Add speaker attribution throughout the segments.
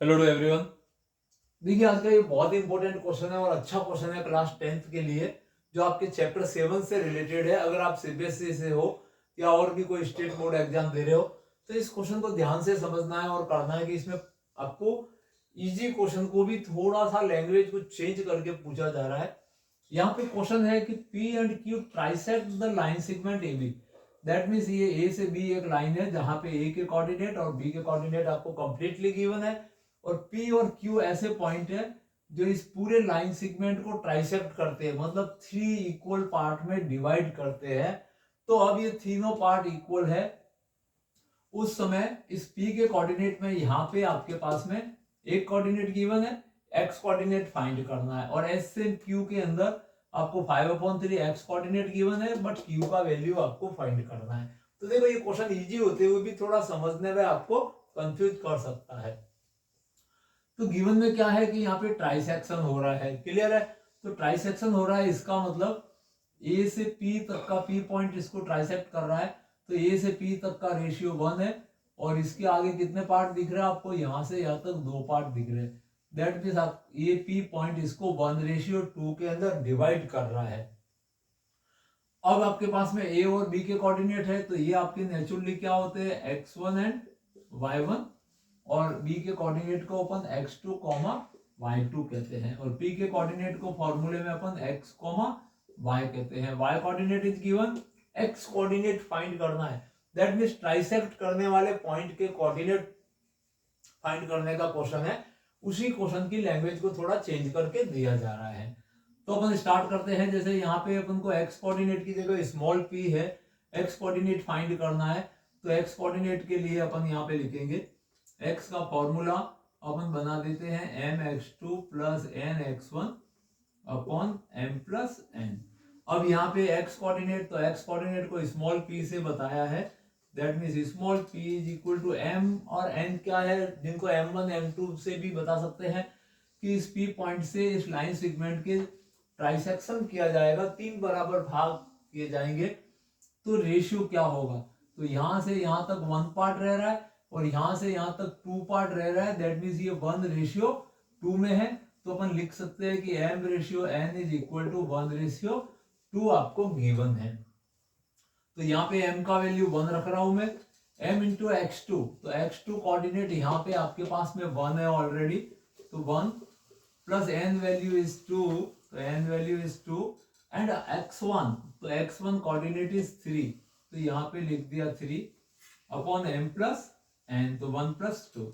Speaker 1: Hello to everyone. देखिए आज का ये बहुत इंपॉर्टेंट क्वेश्चन है और अच्छा क्वेश्चन है क्लास 10th के लिए, जो आपके चैप्टर 7 से रिलेटेड है। अगर आप सीबीएसई से हो या और भी कोई स्टेट बोर्ड एग्जाम दे रहे हो तो इस क्वेश्चन को ध्यान से समझना है और करना है कि इसमें आपको इजी क्वेश्चन को भी थोड़ा सा लैंग्वेज को चेंज करके पूछा जा रहा है। यहाँ पे क्वेश्चन है कि P and Q trisect the line segment AB। That means ये A से B एक लाइन है जहां पे A के कोऑर्डिनेट और B के कोऑर्डिनेट आपको कंप्लीटली गिवन है, और P और Q ऐसे पॉइंट है जो इस पूरे लाइन सेगमेंट को ट्राइसेक्ट करते हैं, मतलब 3 इक्वल पार्ट में डिवाइड करते हैं। तो अब ये तीनों पार्ट इक्वल है। उस समय इस P के कोऑर्डिनेट में यहाँ पे आपके पास में एक कोऑर्डिनेट गिवन है, x कोऑर्डिनेट फाइंड करना है, और S से Q के अंदर आपको 5/3 x कोऑर्डिनेट गिवन है, बट Q का वैल्यू आपको फाइंड करना है। तो देखो ये क्वेश्चन इजी होते हुए भी थोड़ा समझने में आपको कंफ्यूज कर सकता है। तो गिवन में क्या है कि यहाँ पे ट्राइसेक्शन हो रहा है, क्लियर है। तो ट्राइसेक्शन हो रहा है, इसका मतलब ए से पी तक का पी पॉइंट इसको ट्राइसेक्ट कर रहा है। तो ए से पी तक का रेशियो 1 है, और इसके आगे कितने पार्ट दिख रहे हैं आपको, यहां से यहां तक 2 पार्ट दिख रहे हैं। दैट मीन्स आप ए पी पॉइंट इसको 1:2 के अंदर डिवाइड कर रहा है। अब आपके पास में ए और बी के कोऑर्डिनेट है, तो ये आपके नेचुरली क्या होते हैं, x1 एंड y1, और b के कोऑर्डिनेट को अपन x2, y2 कहते हैं, और p के कोऑर्डिनेट को फॉर्मूले में अपन x, y कहते हैं। y coordinate is given, x coordinate find करना है। दैट मींस ट्राइसेक्ट करने वाले पॉइंट के कोऑर्डिनेट फाइंड करने का क्वेश्चन है। उसी क्वेश्चन की लैंग्वेज को थोड़ा चेंज करके दिया जा रहा है। तो अपन स्टार्ट करते हैं। जैसे यहाँ पे अपन को x कोऑर्डिनेट की जगह स्मॉल p है, x कोऑर्डिनेट फाइंड करना है। तो x कोऑर्डिनेट के लिए अपन यहाँ पे लिखेंगे x का फॉर्मूला अपन बना देते हैं mx2 plus nx1 upon m plus n। अब यहाँ पे x कोऑर्डिनेट, तो x कोऑर्डिनेट को स्मॉल p से बताया है। That means small p is equal to m, और n क्या है, जिनको m1 m2 से भी बता सकते हैं कि इस p पॉइंट से इस लाइन सेगमेंट के ट्राइसेक्शन किया जाएगा, 3 बराबर भाग किए जाएंगे, तो रेशियो क्या होगा। तो यहां से यहां तक 1 पार्ट रह रहा है, और यहां से यहां तक 2 पार्ट रह रहा है। दैट मीन्स ये 1:2 में है। तो अपन लिख सकते हैं कि m ratio n is equal to 1:2 आपको गिवन है। तो यहाँ पे m का वैल्यू 1 रख रहा हूं मैं, m इंटू x2, तो x2 कोऑर्डिनेट यहाँ पे आपके पास में 1 है ऑलरेडी, तो 1 प्लस n वैल्यू इज 2, तो n value is 2, and x1, तो x1 कोऑर्डिनेट इज 3, तो यहाँ पे लिख दिया 3 अपॉन m प्लस n, तो 1 प्लस 2।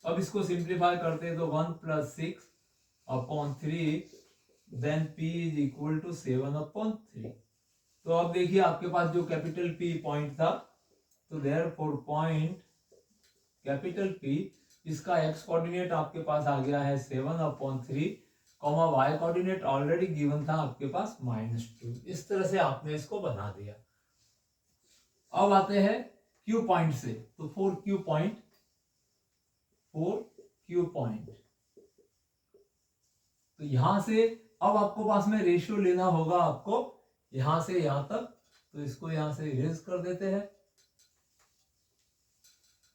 Speaker 1: अब इसको सिंप्लीफाई करते हैं, तो 1 plus 6 upon 3, then p is equal to 7/3। तो अब देखिए आपके पास जो कैपिटल P पॉइंट था, तो देयरफॉर पॉइंट कैपिटल P, इसका x कोऑर्डिनेट आपके पास आ गया है 7/3, y कोऑर्डिनेट ऑलरेडी गिवन था आपके पास -2। इस तरह से आपने इसको बना दिया। अब आते हैं Q पॉइंट से, तो 4Q पॉइंट, तो यहां से अब आपको पास में रेशियो लेना होगा आपको यहां से यहां तक, तो इसको यहां से इरेज कर देते हैं।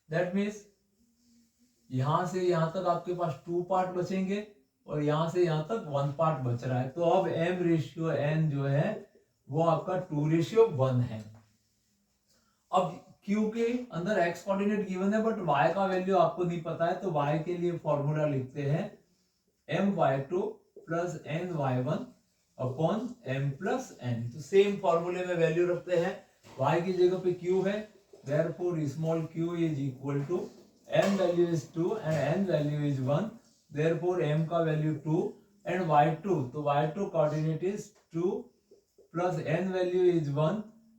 Speaker 1: दैट मीन्स यहां से यहां तक आपके पास 2 पार्ट बचेंगे, और यहां से यहां तक 1 पार्ट बच रहा है। तो अब m रेशियो n जो है वो आपका 2:1 है। अब q के अंदर x कोऑर्डिनेट गिवन है, बट y का वैल्यू आपको नहीं पता है, तो y के लिए फॉर्मूला लिखते हैं my2 plus ny1 upon m plus n। तो सेम फॉर्मूले में वैल्यू रखते हैं, y की जगह पे q है, therefore small q is equal to m value is 2 and n value is 1, therefore m का वैल्यू 2 एंड y2, तो y2 coordinate is 2 plus n value is 1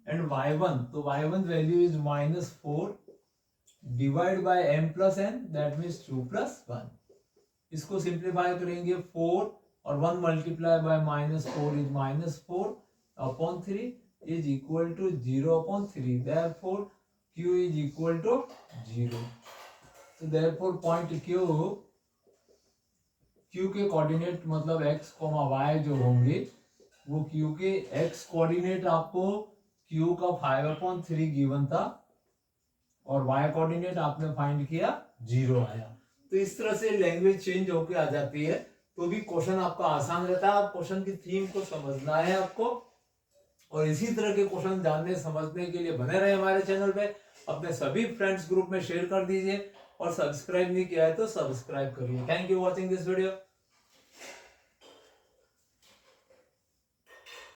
Speaker 1: and y1, तो y1 value is -4 divide by m plus n, that means 2 plus 1। इसको simplify करेंगे, 4 और 1 multiply by -4 is -4 upon 3 is equal to 0/3, therefore q is equal to 0। तो therefore point q के coordinate मतलब x, y जो होंगे वो q के x कोऑर्डिनेट आपको q का 5/3 गिवन था, और y कोऑर्डिनेट आपने फाइंड किया 0 आया। तो इस तरह से लैंग्वेज चेंज होके आ जाती है, तो भी क्वेश्चन आपका आसान रहता है। क्वेश्चन की थीम को समझना है आपको, और इसी तरह के क्वेश्चन जानने समझने के लिए बने रहे हमारे चैनल पे। अपने सभी फ्रेंड्स ग्रुप में शेयर कर दीजिए, और सब्सक्राइब नहीं किया है तो सब्सक्राइब करिए। Thank you watching this video.